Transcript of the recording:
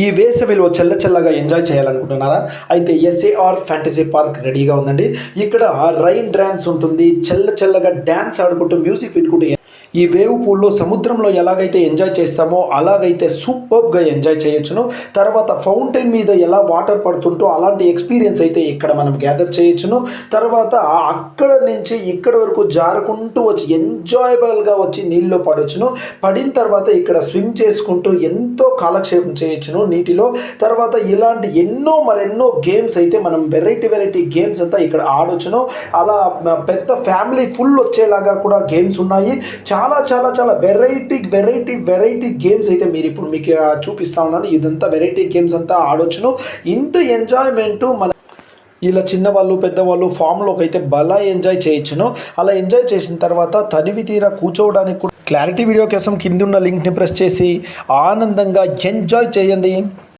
ఈ వేసవిలో చల్లగా ఎంజాయ్ చేయాలనుకుంటున్నారా? అయితే ఎస్ఏఆర్ ఫ్యాంటసీ పార్క్ రెడీగా ఉందండి. ఇక్కడ రైన్ డ్యాన్స్ ఉంటుంది, చల్లగా డ్యాన్స్ ఆడుకుంటూ మ్యూజిక్ పెట్టుకుంటూ ఈ వేవ్ పూల్లో సముద్రంలో ఎలాగైతే ఎంజాయ్ చేస్తామో అలాగైతే సూపర్గా ఎంజాయ్ చేయొచ్చును. తర్వాత ఫౌంటైన్ మీద ఎలా వాటర్ పడుతుంటో అలాంటి ఎక్స్పీరియన్స్ అయితే ఇక్కడ మనం గ్యాదర్ చేయొచ్చును. తర్వాత అక్కడ నుంచి ఇక్కడ వరకు జారుకుంటూ వచ్చి ఎంజాయబుల్గా వచ్చి నీళ్ళలో పడవచ్చును. పడిన తర్వాత ఇక్కడ స్విమ్ చేసుకుంటూ ఎంతో కాలక్షేపం చేయొచ్చును నీటిలో. తర్వాత ఇలాంటి మరెన్నో గేమ్స్ అయితే మనం వెరైటీ గేమ్స్ అంతా ఇక్కడ ఆడొచ్చును. అలా పెద్ద ఫ్యామిలీ ఫుల్ వచ్చేలాగా కూడా గేమ్స్ ఉన్నాయి. చాలా వెరైటీ గేమ్స్ అయితే మీరు ఇప్పుడు మీకు చూపిస్తా ఉన్నాను. ఇదంతా వెరైటీ గేమ్స్ అంతా ఆడొచ్చును. ఇంత ఎంజాయ్మెంట్ మన ఇలా చిన్నవాళ్ళు పెద్దవాళ్ళు ఫామ్లోకి అయితే బలా ఎంజాయ్ చేయొచ్చును. అలా ఎంజాయ్ చేసిన తర్వాత తనివి తీరా కూర్చోవడానికి క్లారిటీ వీడియో కోసం కింద ఉన్న లింక్ని ప్రెస్ చేసి ఆనందంగా ఎంజాయ్ చేయండి.